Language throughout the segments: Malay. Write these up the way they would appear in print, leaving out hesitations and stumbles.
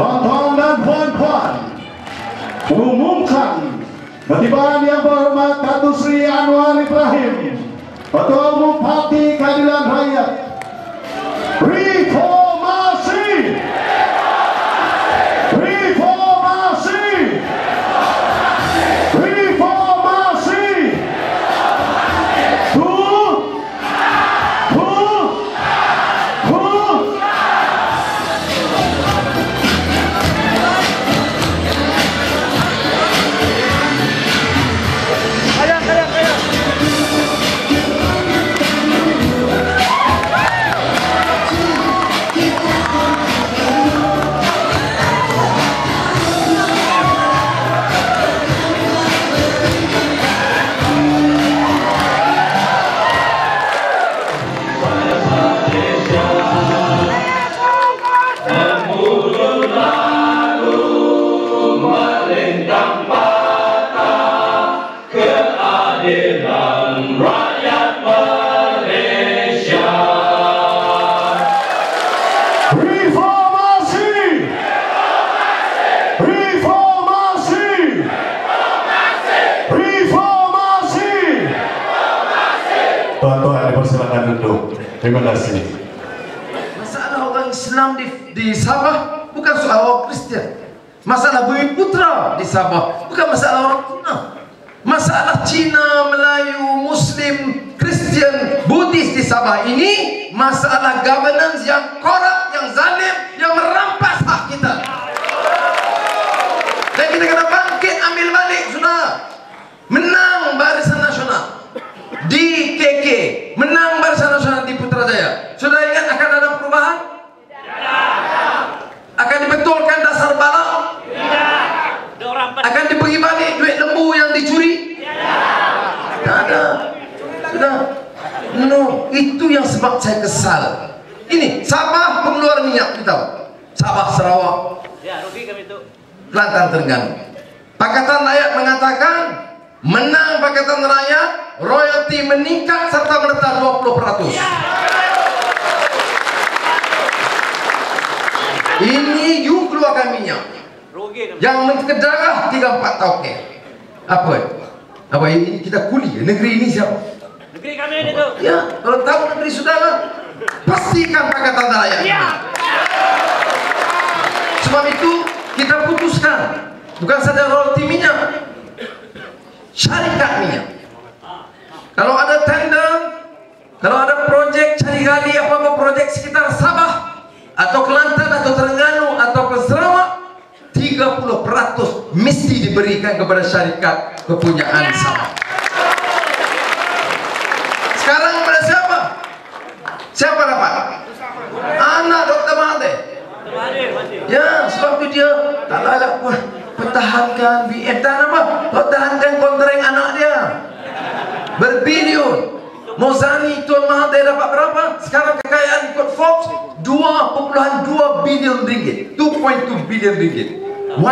Tuan-tuan dan puan-puan, umumkan ketibaan yang berhormat Datuk Seri Anwar Ibrahim, Ketua Umum Parti Keadilan Rakyat. Reformasi! Reformasi! Reformasi! Tuan-tuan dipersilakan duduk. Terima kasih. Masalah orang Islam di Sabah bukan soal orang Kristian. Masalah Bumi Putra di Sabah bukan masalah orang Cina. Masalah Cina, Melayu, Muslim, Kristian, Buddhis di Sabah ini masalah governance yang korup, yang zalim, yang merampas hak kita. Dan kita kena bangkit, ambil balik, sudah. Menang Barisan Nasional di KK, menang Barisan Nasional di Putrajaya. Sudah ingat akan ada perubahan? Tidak. Akan dibetulkan dasar balak? Tidak. Akan diberi balik duit lembu yang dicuri? Tidak. Tidak ada. Sudah. No, itu yang sebab saya kesal. Ini Sabah pengeluar minyak, kita tahu. Sabah, Sarawak, Kelantan, Terengganu. Pakatan Rakyat mengatakan menang Pakatan Rakyat, royalti meningkat serta merta 20%. Ini you keluarkan minyak yang menkedarah 3-4 tahun. Apa ini kita kuli? Negeri ini siapa? Negeri kami ini tuh. Ya, kalau tahu negeri saudara, pastikan Pakatan Rakyat. Ya. Sebab itu kita putuskan bukan saja royalti minyak, syarikat minyak. Kalau ada tender, kalau ada projek cari gali apa-apa projek sekitar Sabah atau Kelantan atau Terengganu atau Sarawak, 30% mesti diberikan kepada syarikat kepunyaan Sabah. Sekarang kepada siapa? Siapa dapat? Anak Dr. Mahathir. Ya, sebab itu dia tak layak pertahankan BM, tak apa, pertahankan kontrak anak dia berbilion. Mozani Tuan Mahathir dapat berapa? Sekarang kekayaan ikut Forbes 2.2 bilion ringgit, 2.2 bilion ringgit. 1%.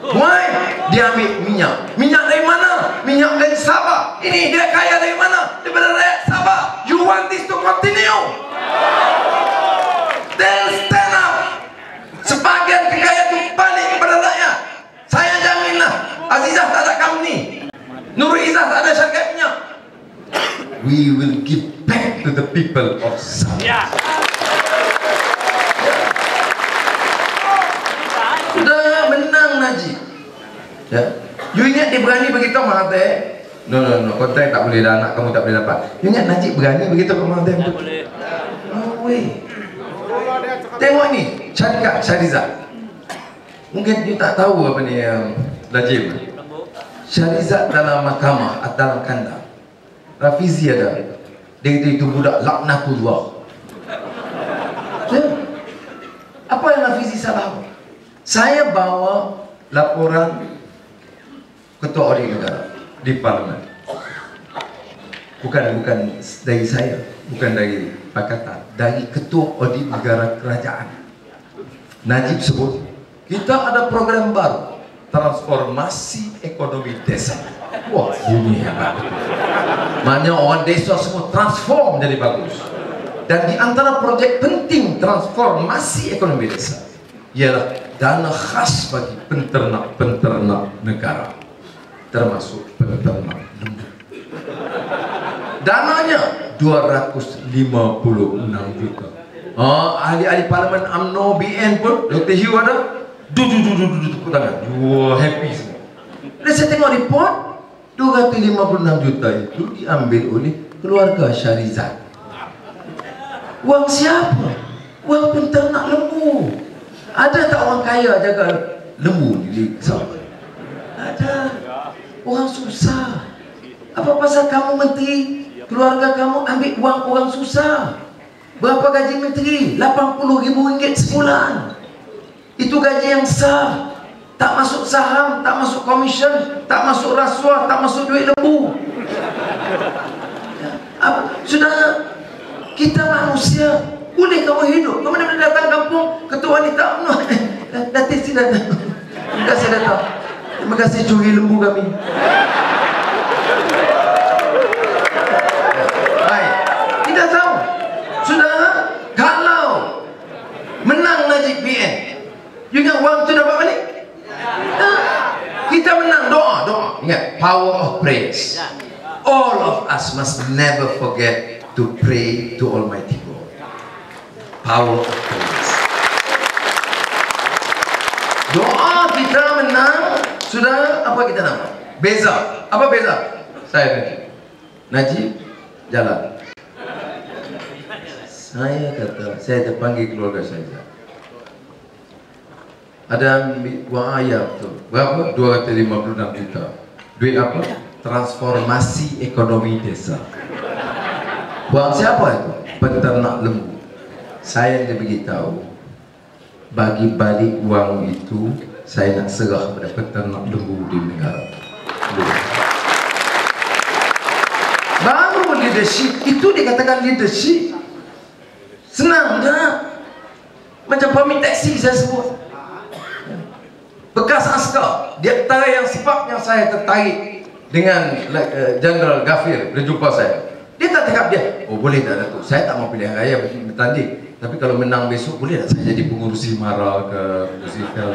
Why? Dia ambil minyak. Minyak dari mana? Minyak dari Sabah. Ini dia kaya dari mana? Daripada rakyat Sabah. You want this to continue? Then stand up. Sebagian kekayaan itu balik kepada rakyat. Saya jaminlah Azizah tak ada company, Nurul Izzah tak ada syarikat minyak. We will give back to the people of Sabah. Yeah. Sudah menang Najib. Ya. You ingat dia berani begitu Mahathir? No, kontrak tak boleh dah, anak kamu tak boleh dapat. You ingat Najib berani begitu ke Mahathir? Tak boleh. No way. Tengok ni, syarikat Syarizat. Mungkin you tak tahu apa ni Najib. Syarizat dalam mahkamah atau dalam kandang. Rafizi ada. Dia kata itu budak laknatullah. Ya. Apa yang Rafizi salah? Saya bawa laporan Ketua Audit Negara di Parlimen. Bukan dari saya, bukan dari Pakatan, dari Ketua Audit Negara Kerajaan. Najib sebut, kita ada program baru, transformasi ekonomi desa. Wah, ini hebat. Maknanya orang desa semua transform jadi bagus. Dan di antara projek penting transformasi ekonomi desa, ialah dana khas bagi penternak-penternak negara, termasuk penternak lembu. Dananya 256 juta. Ahli-ahli parlimen UMNO BN pun, Dr. Hugh ada, tepuk tangan. Wah, happy semua. Dan saya tengok report, 256 juta itu diambil oleh keluarga Syarizat. Wang siapa? Wang penternak lembu. Ada tak orang kaya jaga lembu di Sabah? Ada. Orang susah. Apa pasal kamu menteri, keluarga kamu ambil wang orang susah? Berapa gaji menteri? RM80,000 sebulan. Itu gaji yang sah. Tak masuk saham, tak masuk komisen, tak masuk rasuah, tak masuk duit lembu. Saudara, kita manusia. Boleh kamu hidup. Kamu boleh datang kampung, ketua wanita UMNO. Datin si datang. Terima kasih datang. Terima kasih curi lembu kami. Baik. Kita tahu, saudara, kalau menang Najib BN, you ingat wang tu dapat balik? Kita menang, doa. Ingat, power of praise. All of us must never forget to pray to Almighty God. Power of praise. Doa kita menang. Sudah, apa kita nama? Beza. Apa beza? Saya Najib jalan. Saya kata, saya terpanggil keluarga saya. Ada wang ayam tu. Berapa? 256 juta. Duit apa? Transformasi ekonomi desa. Wang siapa itu? Peternak lembu. Saya dia beritahu, bagi balik wang itu saya nak serah kepada peternak lembu di negara. Baru leadership itu dikatakan leadership. Senang tak? Macam pemilik taksi saya sebut, bekas askar. Dia antara yang sebab yang saya tertarik dengan General Ghafir bila jumpa saya. Dia tak cakap dia, oh boleh tak Datuk, saya tak mau pilihan raya bertanding, tapi kalau menang besok boleh tak saya jadi pengurusi MARA ke pengurusi FEL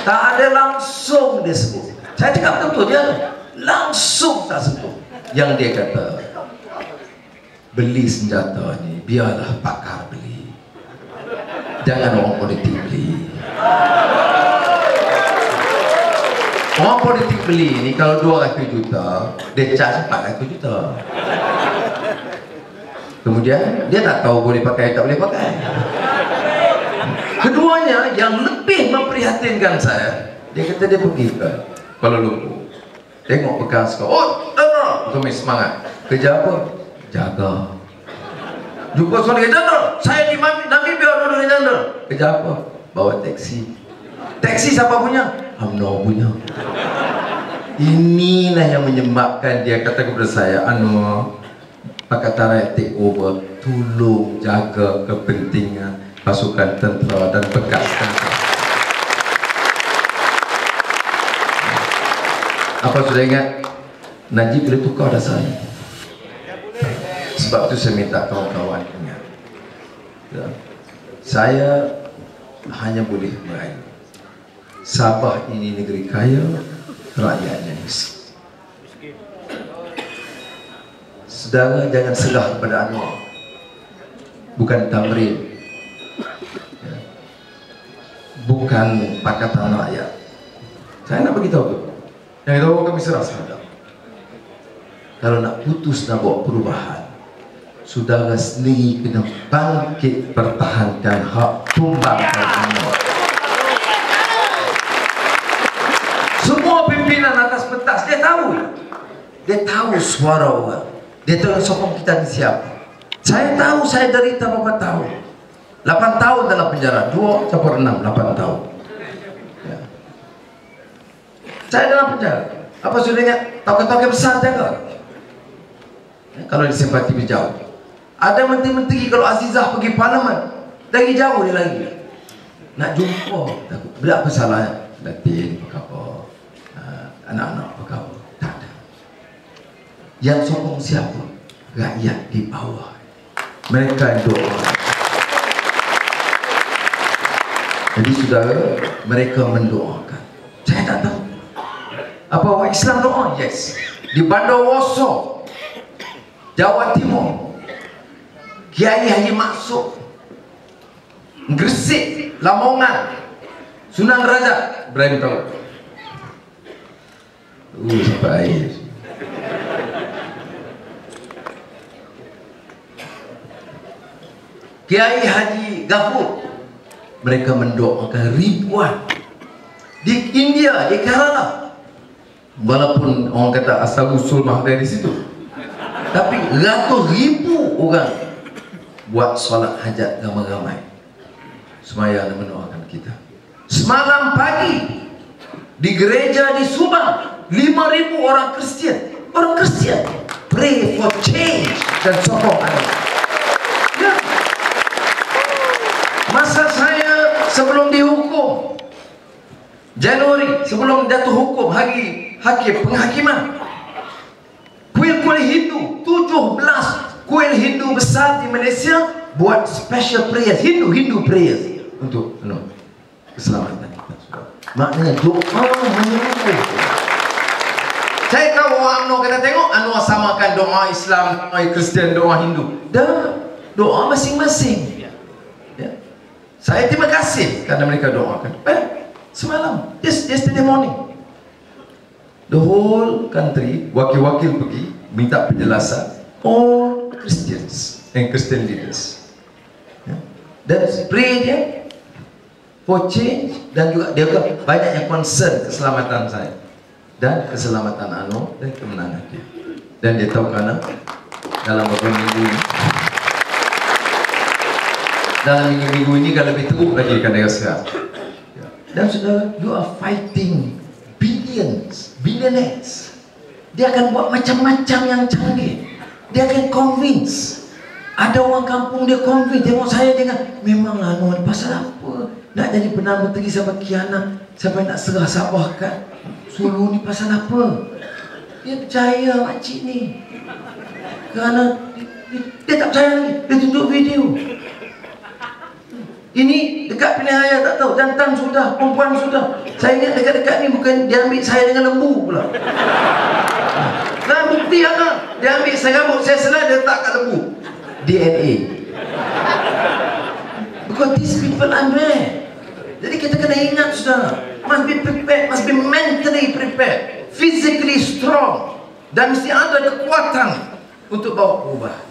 tak ada, langsung dia sebut. Saya cakap betul, dia langsung tak sebut. Yang dia kata, beli senjata ni biarlah pakar beli, jangan orang politik beli. Orang politik beli ni kalau 200 juta, dia charge 400 juta. Kemudian dia tak tahu boleh pakai tak boleh pakai. Keduanya yang lebih memprihatinkan saya, dia kata dia pergi ke Kuala Lumpur, tengok bekas kau. Oh, kami semangat. Kerja apa? Jaga. Jumpa suara general, saya di Namibia dulu general. Kerja apa? Bawa taksi. Taksi siapa punya? UMNO punya. Inilah yang menyebabkan dia kata kepada saya, Anwar, Pakatan Rakyat take over, tolong jaga kepentingan pasukan tentera dan bekas tentera. Apa sudah ingat? Najib boleh tukar dah saya. Sebab itu saya minta kawan-kawan ingat, ya, saya hanya boleh merayu. Sabah ini negeri kaya, rakyatnya miskin. Saudara jangan serah kepada Anwar, bukan Tamrin, ya, bukan Pakatan Rakyat. Saya nak beritahu tu, yang itu kami serah sahaja. Kalau nak putus nak bawa perubahan, saudara sendiri kena bangkit pertahankan hak tumbangkan Anwar. Semua pimpinan atas pentas dia tahu suara orang. Dia tahu sokong kita ni siapa. Saya tahu, saya derita berapa tahun. 8 tahun dalam penjara, 2 campur 6, 8 tahun. Ya. Saya dalam penjara. Apa sudah ingat? Tokoh-tokoh besar jaga. Ya, kalau disempati berjauh. Ada menteri-menteri kalau Azizah pergi parlimen, dari jauh dia lagi. Nak jumpa, takut. Berapa salahnya? Datin, apa? Anak-anak apa? Tak ada. Yang sokong siapa? Rakyat di bawah. Mereka yang doa. Jadi saudara, mereka mendoakan. Saya tak tahu. Apa orang Islam doa? Yes. Di Bandar Woso, Jawa Timur, Kiai Haji Maksud, Gresik, Lamongan, Sunan Derajat, berani tahu. Sampai air. Kiai Haji Ghafur, mereka mendoakan ribuan. Di India, di Kerala, walaupun orang kata asal usul mah dari situ, tapi ratus ribu orang buat solat hajat ramai-ramai, sembahyang dan mendoakan kita. Semalam pagi di gereja di Subang, 5.000 orang Kristian pray for change dan sokong anak. Ya. Masa saya sebelum dihukum Januari, sebelum jatuh hukum hakim penghakiman, kuil-kuil Hindu, 17 kuil Hindu besar di Malaysia buat special prayers, Hindu prayers untuk keselamatan kita. Maknanya doa menyembuhkan. Saya tahu orang UMNO kita tengok UMNO samakan doa Islam, doa Kristian, doa Hindu. Dan doa masing-masing. Ya. Saya terima kasih karena mereka doakan. Semalam, yesterday morning, the whole country, wakil-wakil pergi minta penjelasan, all Christians and Christian leaders, ya. Dan pray dia for change, dan juga dia banyak yang concern keselamatan saya dan keselamatan Ano dan kemenangan dia. Dan dia tahu karena dalam beberapa minggu ini kan lebih teruk lagi kan dia sekarang. Dan saudara, you are fighting billionaires. Dia akan buat macam-macam yang canggih. Dia akan convince. Ada orang kampung dia convince. Tengok saya dengan memanglah Anwar, pasal apa nak jadi Perdana Menteri sampai kianat, sampai nak serah Sabah kan Sulu ni, pasal apa? Dia percaya makcik ni kerana dia tak percaya lagi. Dia tunjuk video. Ini dekat pilihan raya tak tahu, jantan sudah, perempuan sudah. Saya ingat dekat-dekat ni bukan dia ambil saya dengan lembu pula. Nah, bukti apa? Dia ambil saya rambut saya selai, dia letak kat lembu. DNA. Because these people are mad. Jadi kita kena ingat sudah, must be prepared, must be mentally prepared, physically strong, dan mesti ada kekuatan untuk bawa perubahan.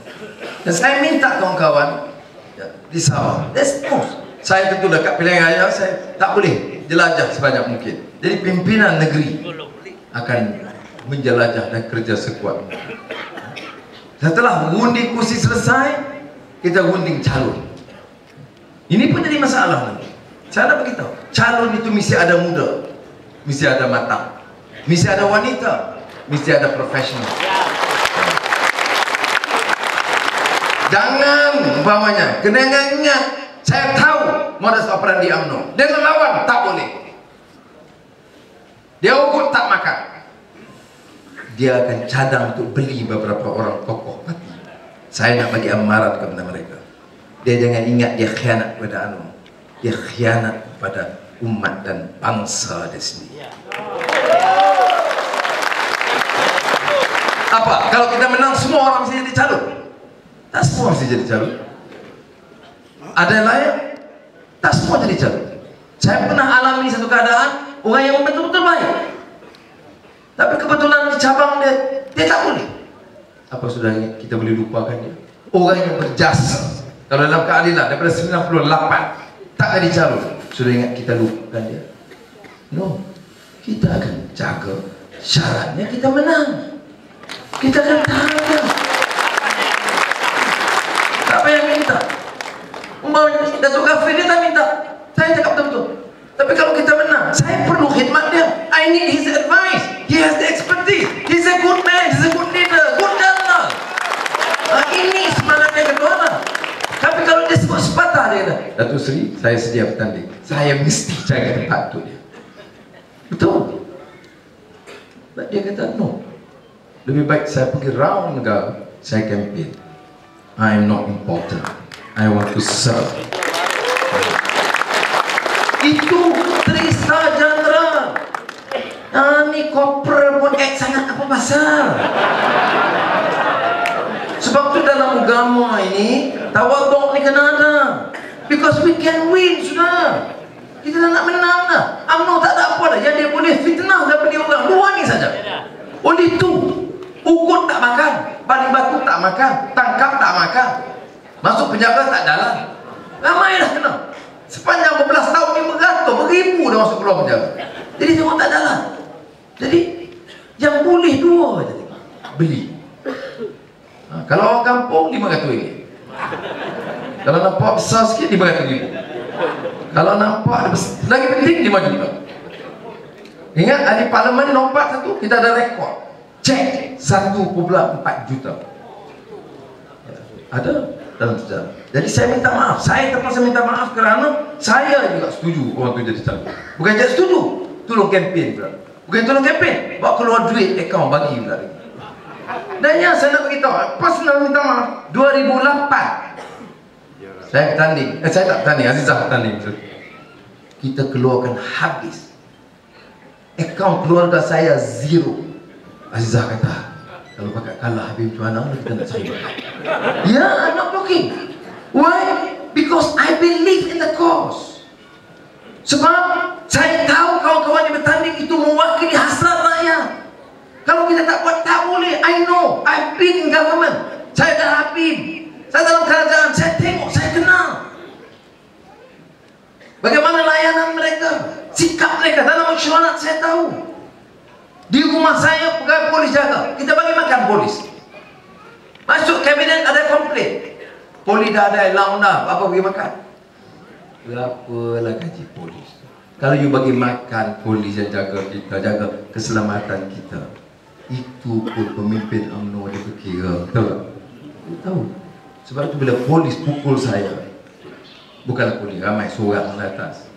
Dan saya minta kawan-kawan di Sabah, saya tentu dekat pilihan raya saya tak boleh jelajah sebanyak mungkin. Jadi pimpinan negeri akan menjelajah dan kerja sekuat mungkin. Setelah undi kursi selesai, kita unding calon. Ini pun jadi masalah nanti. Saya nak beritahu, calon itu mesti ada muda, mesti ada matang, mesti ada wanita, mesti ada profesional. Jangan umpamanya, kena ingat, saya tahu modus operandi UMNO. Dia lawan tak boleh. Dia ugut tak makan. Dia akan cadang untuk beli beberapa orang tokoh parti. Saya nak bagi amaran kepada mereka. Dia jangan ingat dia khianat kepada UMNO. Dia khianat kepada umat dan bangsa dia sendiri. Apa? Kalau kita menang, semua orang mesti jadi calon? Tak semua mesti jadi calon. Ada yang layak? Tak semua jadi calon. Saya pernah alami satu keadaan orang yang betul-betul baik, tapi kebetulan di cabang dia tak boleh. Apa sudah kita boleh lupakan dia? Orang yang berjasa, kalau dalam keadilan daripada 98 tak jadi calon, sudah ingat kita lupakan dia? No, kita akan jaga syaratnya kita menang. Kita akan tahan dia. Tak payah minta. Umpamanya Datuk Ghafir dia tak minta, saya cakap betul-betul. Tapi kalau kita menang, saya perlu khidmat dia. I need his advice. He has the expertise. He's a good man, he's a good leader, good donor. Ini semangatnya kedua lah. Tapi kalau dia sebut sepatah dia kata, Datuk Seri, saya sedia bertanding. Saya mesti cari tempat untuk dia. Betul. Tapi dia kata, no. Lebih baik saya pergi round negara, saya campaign. I am not important. I want to serve. Itu Trista General. Ni corporal pun sangat apa pasal? Sebab tu dalam agama ini tawaduk ni kena ada. Because we can win sudah. Kita nak menang dah. UMNO tak ada apa dah. Yang dia boleh fitnah daripada orang. Dua ni saja. Oleh tu, ugut tak makan, balik batu tak makan, tangkap tak makan, masuk penjara tak dalam. Ramai dah kena. Sepanjang berbelas tahun ni beratus, beribu dah masuk keluar penjara. Jadi semua tak dalam. Jadi yang boleh dua je beli. Kalau orang kampung RM500. Kalau nampak besar sikit RM500,000. Kalau nampak lagi penting RM5 juta. Ingat ahli parlimen lompat satu, kita ada rekod. Cek 1.4 juta. Ada dalam sejarah. Jadi saya minta maaf. Saya terpaksa minta maaf kerana saya juga setuju orang tu jadi calon. Bukan jadi setuju, tolong kempen pula. Bukan tolong kempen, bawa keluar duit akaun bagi pula. Dan yang saya nak beritahu, pas nak minta maaf 2008 saya bertanding, saya tak bertanding, Azizah bertanding. Kita keluarkan habis. Akaun keluarga saya zero. Azizah kata, kalau pakai kalah habis macam mana kita nak cari bakat. Ya, I'm not joking. Why? Because I believe in the cause. Sebab saya tahu kawan-kawan yang bertanding itu mewakili hasrat rakyat. Kalau kita tak buat, tak boleh. I know, I've been in government. Saya dah habis. Saya dalam kerajaan, saya tengok, saya kenal bagaimana layanan mereka, sikap mereka dalam mesyuarat. Saya tahu. Di rumah saya pegawai polis jaga, kita bagi makan polis. Masuk kabinet ada komplain, polis dah ada laun dah, apa bagi makan? Berapalah gaji polis? Kalau you bagi makan polis yang jaga kita, jaga keselamatan kita, itu pun pemimpin UMNO dia berkira. Tahu tak? Tahu. Sebab itu bila polis pukul saya, bukanlah polis, ramai seorang di atas,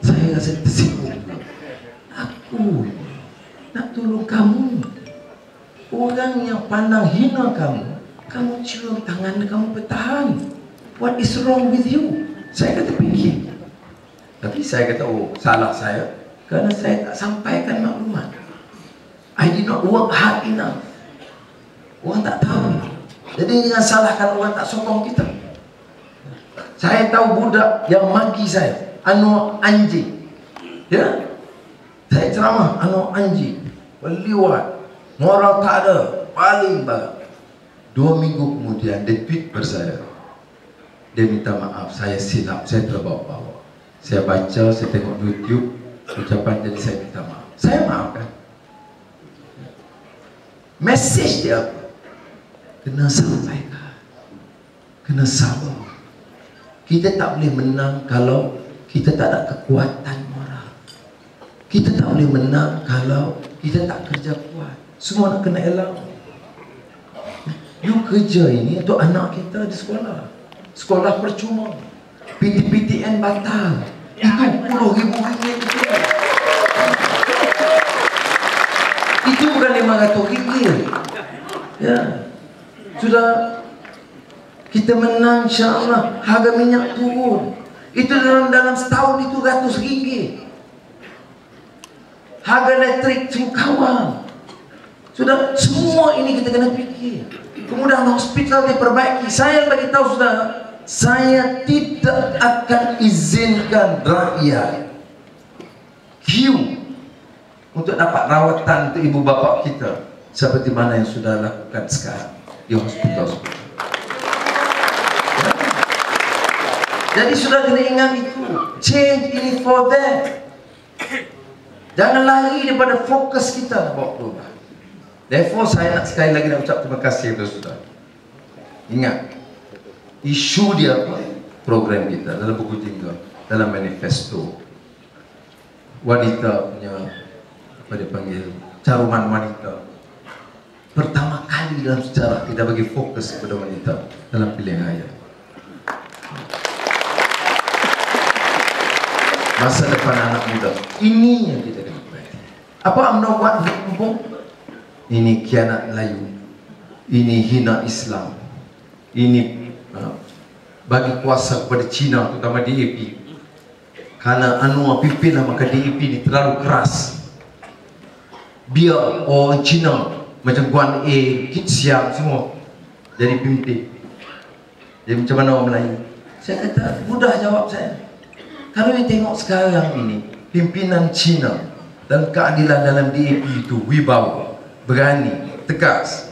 saya rasa tersinggung. Aku nak tolong kamu. Orang yang pandang hina kamu, kamu cium tangan, kamu bertahan. What is wrong with you? Saya kata fikir. Tapi saya kata, oh salah saya, kerana saya tak sampaikan maklumat. I did not work hard enough. Orang tak tahu. Jadi jangan salahkan orang tak sokong kita. Saya tahu budak yang maki saya, anak anjing. Ya, saya ceramah, anak anjing, berliwat, moral tak ada, paling baik. 2 minggu kemudian dia tweet bersaya. Dia minta maaf, saya silap, saya terbawa-bawa. Saya baca, saya tengok YouTube, ucapan, jadi saya minta maaf. Saya maafkan. Message dia apa? Kena sampaikan, kena sabar. Kita tak boleh menang kalau kita tak ada kekuatan moral. Kita tak boleh menang kalau kita tak kerja kuat. Semua nak kena elak. You kerja ini untuk anak kita di sekolah. Sekolah percuma, PTN batal. Itu RM10,000. Itu bukan RM500. Ya. Sudah kita menang, insyaAllah harga minyak turun. Itu dalam setahun itu RM100. Harga elektrik kawal. Sudah semua ini kita kena fikir. Kemudian hospital diperbaiki. Saya bagi tahu sudah, saya tidak akan izinkan rakyat queue untuk dapat rawatan untuk ibu bapa kita seperti mana yang sudah lakukan sekarang di hospital. Jadi sudah kena ingat itu. Change ini for them. Jangan lari daripada fokus kita bawa perubahan. Therefore saya nak sekali lagi nak ucap terima kasih kepada saudara. Ingat, isu dia apa? Program kita dalam buku 3, dalam manifesto. Wanita punya, apa dia panggil, caruman wanita. Pertama kali dalam sejarah kita bagi fokus kepada wanita dalam pilihan raya. Masa depan anak muda. Ini yang kita kena perhati. Apa UMNO buat di kampung? Ini khianat Melayu. Ini hina Islam. Ini bagi kuasa kepada Cina, terutama DAP. Karena Anwar pimpin maka DAP ni terlalu keras. Biar orang Cina macam Guan A, Kit Siam semua jadi pimpin. Jadi macam mana orang Melayu? Saya kata mudah jawab saya. Kalau you tengok sekarang ini pimpinan Cina dan keadilan dalam DAP itu wibawa, berani, tegas.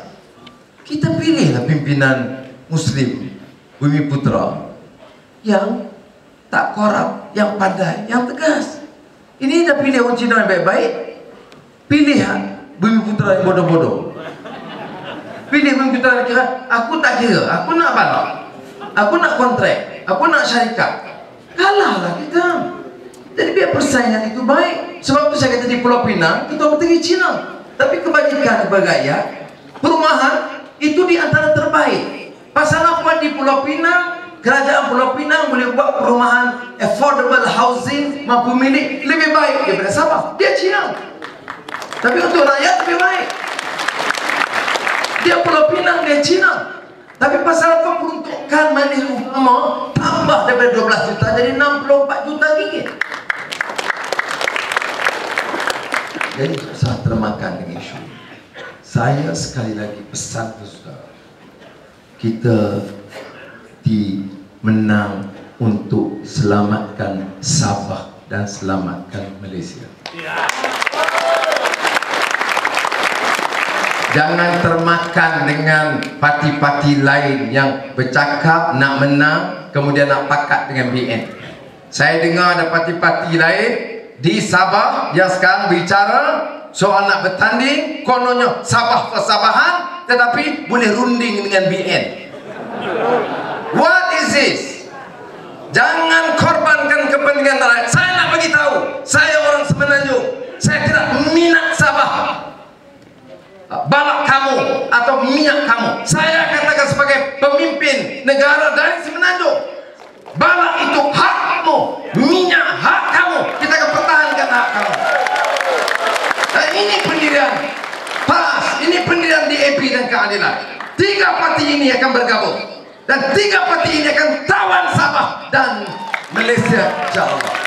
Kita pilihlah pimpinan Muslim Bumiputra yang tak korup, yang pandai, yang tegas. Ini dah pilih orang Cina yang baik-baik. Pilih Bumiputra yang bodoh-bodoh. Pilih Bumiputra yang kira, aku tak kira, aku nak balap, aku nak kontrak, aku nak syarikat. Kalahlah kita. Jadi biar persaingan itu baik. Sebab itu saya kata di Pulau Pinang kita bertengah Cina. Tapi kebajikan bergaya, perumahan itu di antara terbaik. Pasal apa di Pulau Pinang? Kerajaan Pulau Pinang boleh buat perumahan affordable housing, mampu milik lebih baik daripada Sabah. Dia Cina. Tapi untuk rakyat lebih baik. Dia Pulau Pinang, dia Cina. Tapi pasal apa peruntukan manis utama tambah daripada 12 juta jadi 64 juta ringgit. Jadi saya termakan dengan isu. Saya sekali lagi pesan kepada saudara, kita menang untuk selamatkan Sabah dan selamatkan Malaysia. Jangan termakan dengan parti-parti lain yang bercakap nak menang kemudian nak pakat dengan BN. Saya dengar ada parti-parti lain di Sabah yang sekarang bicara soal nak bertanding, kononnya Sabah persabahan tetapi boleh runding dengan BN. What is this? Jangan korbankan kepentingan rakyat. Saya nak bagi tahu, saya orang Semenanjung, saya tidak minat Sabah balak kamu atau minyak kamu. Saya katakan sebagai pemimpin negara dari Semenanjung, balak itu hakmu, minyak hak kamu. Kita akan pertahankan hak kamu. Dan ini pendirian PAS, ini pendirian DAP dan keadilan. 3 parti ini akan bergabung dan 3 parti ini akan tawan Sabah dan Malaysia, insyaAllah.